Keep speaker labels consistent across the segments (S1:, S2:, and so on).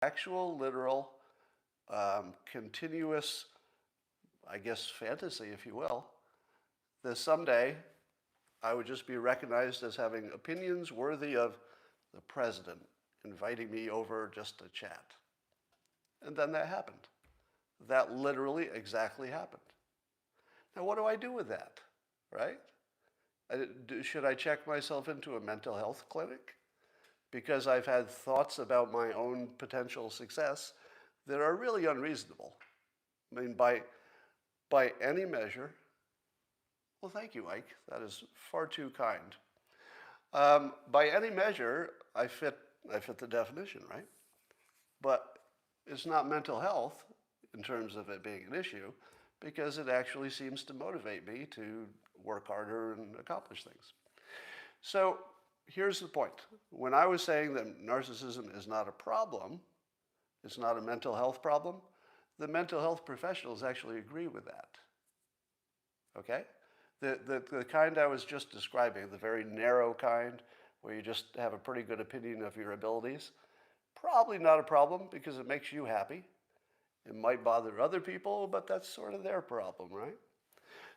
S1: actual, literal, continuous, I guess, fantasy, if you will, that someday I would just be recognized as having opinions worthy of the president inviting me over just to chat. And then that happened. That literally exactly happened. Now, what do I do with that, right? Should I check myself into a mental health clinic because I've had thoughts about my own potential success that are really unreasonable? I mean, by any measure, well, thank you, Ike. That is far too kind. By any measure, I fit the definition, right? But it's not mental health in terms of it being an issue, because it actually seems to motivate me to work harder and accomplish things. So here's the point. When I was saying that narcissism is not a problem, it's not a mental health problem, the mental health professionals actually agree with that. Okay? The kind I was just describing, the very narrow kind, where you just have a pretty good opinion of your abilities, probably not a problem because it makes you happy. It might bother other people, but that's sort of their problem, right?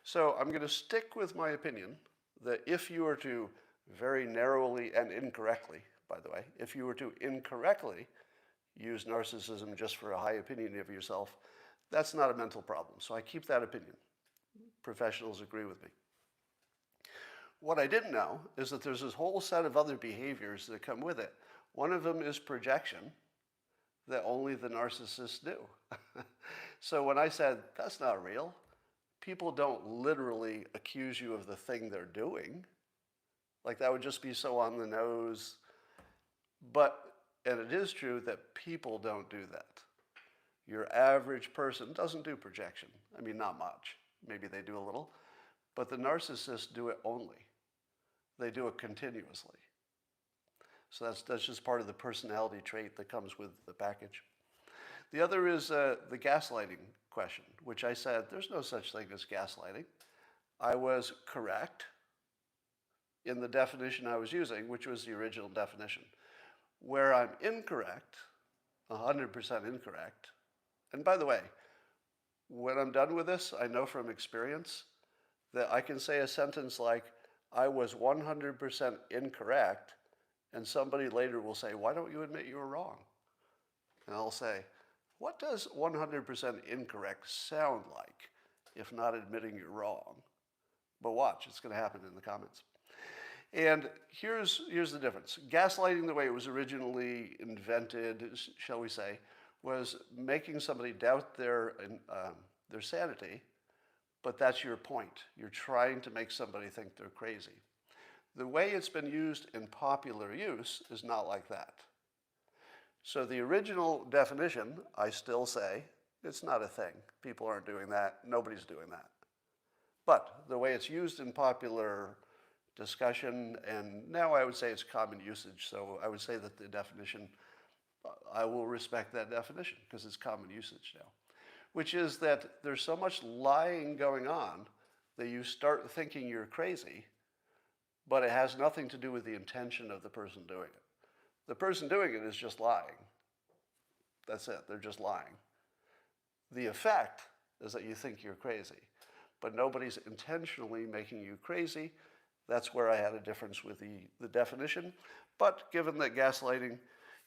S1: So I'm going to stick with my opinion that if you were to very narrowly and incorrectly, by the way, if you were to incorrectly use narcissism just for a high opinion of yourself, that's not a mental problem. So I keep that opinion. Professionals agree with me. What I didn't know is that there's this whole set of other behaviors that come with it. One of them is projection, that only the narcissists do. So when I said, that's not real, people don't literally accuse you of the thing they're doing. Like that would just be so on the nose. And it is true that people don't do that. Your average person doesn't do projection. I mean, not much. Maybe they do a little. But the narcissists do it only. They do it continuously. So that's just part of the personality trait that comes with the package. The other is the gaslighting question, which I said there's no such thing as gaslighting. I was correct in the definition I was using, which was the original definition. Where I'm incorrect, 100% incorrect, and by the way, when I'm done with this, I know from experience that I can say a sentence like, I was 100% incorrect, and somebody later will say, why don't you admit you were wrong? And I'll say, what does 100% incorrect sound like if not admitting you're wrong? But watch, it's going to happen in the comments. And here's the difference. Gaslighting, the way it was originally invented, shall we say, was making somebody doubt their sanity, but that's your point. You're trying to make somebody think they're crazy. The way it's been used in popular use is not like that. So the original definition, I still say, it's not a thing. People aren't doing that. Nobody's doing that. But the way it's used in popular discussion, and now I would say it's common usage, so I would say that the definition, I will respect that definition because it's common usage now, which is that there's so much lying going on that you start thinking you're crazy, but it has nothing to do with the intention of the person doing it. The person doing it is just lying. That's it, they're just lying. The effect is that you think you're crazy, but nobody's intentionally making you crazy. That's where I had a difference with the definition. But given that gaslighting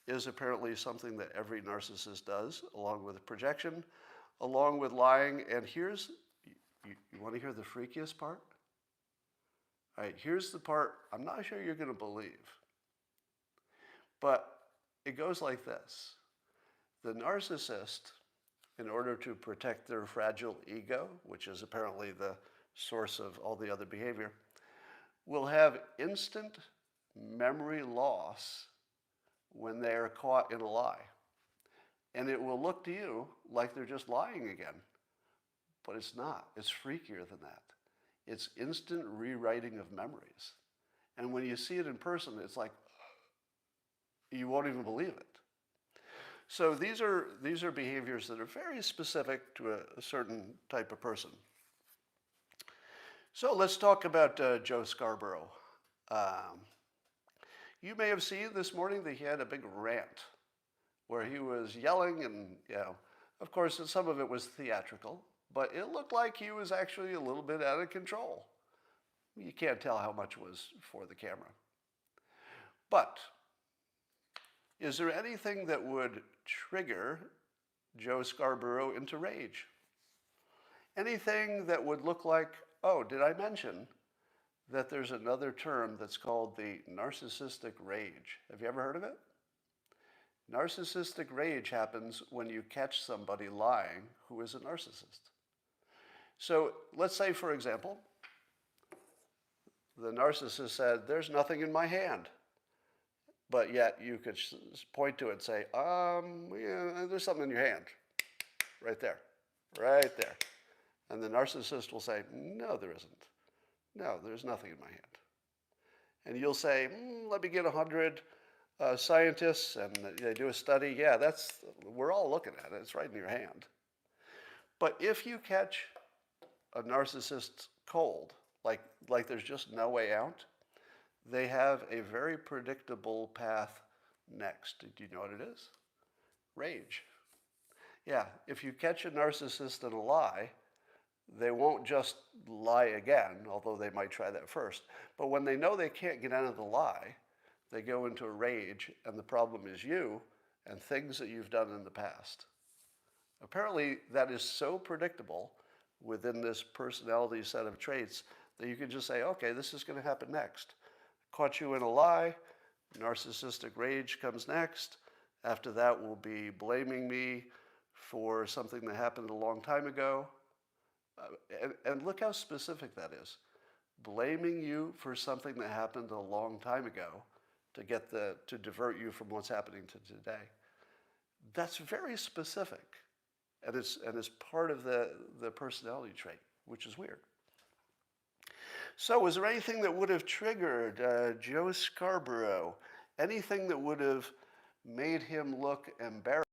S1: is apparently something that every narcissist does, along with projection, along with lying, and here's, you want to hear the freakiest part? All right, here's the part I'm not sure you're going to believe. But it goes like this. The narcissist, in order to protect their fragile ego, which is apparently the source of all the other behavior, will have instant memory loss when they are caught in a lie. And it will look to you like they're just lying again. But it's not. It's freakier than that. It's instant rewriting of memories. And when you see it in person, it's like, you won't even believe it. So these are behaviors that are very specific to a certain type of person. So let's talk about Joe Scarborough. You may have seen this morning that he had a big rant where he was yelling and, of course, some of it was theatrical, but it looked like he was actually a little bit out of control. You can't tell how much was for the camera. But is there anything that would trigger Joe Scarborough into rage? Anything that would look like, oh, did I mention that there's another term that's called the narcissistic rage? Have you ever heard of it? Narcissistic rage happens when you catch somebody lying who is a narcissist. So let's say, for example, the narcissist said, there's nothing in my hand. But yet you could point to it and say, there's something in your hand. Right there. Right there. And the narcissist will say, no, there isn't. No, there's nothing in my hand. And you'll say, let me get 100 scientists, and they do a study. Yeah, we're all looking at it. It's right in your hand. But if you catch a narcissist cold, like there's just no way out, they have a very predictable path next. Do you know what it is? Rage. Yeah, if you catch a narcissist in a lie, they won't just lie again, although they might try that first. But when they know they can't get out of the lie, they go into a rage, and the problem is you and things that you've done in the past. Apparently, that is so predictable within this personality set of traits that you can just say, okay, this is going to happen next. Caught you in a lie, narcissistic rage comes next. After that, will be blaming me for something that happened a long time ago. And look how specific that is. Blaming you for something that happened a long time ago to divert you from what's happening to today. That's very specific. And it's part of the personality trait, which is weird. So was there anything that would have triggered Joe Scarborough? Anything that would have made him look embarrassed?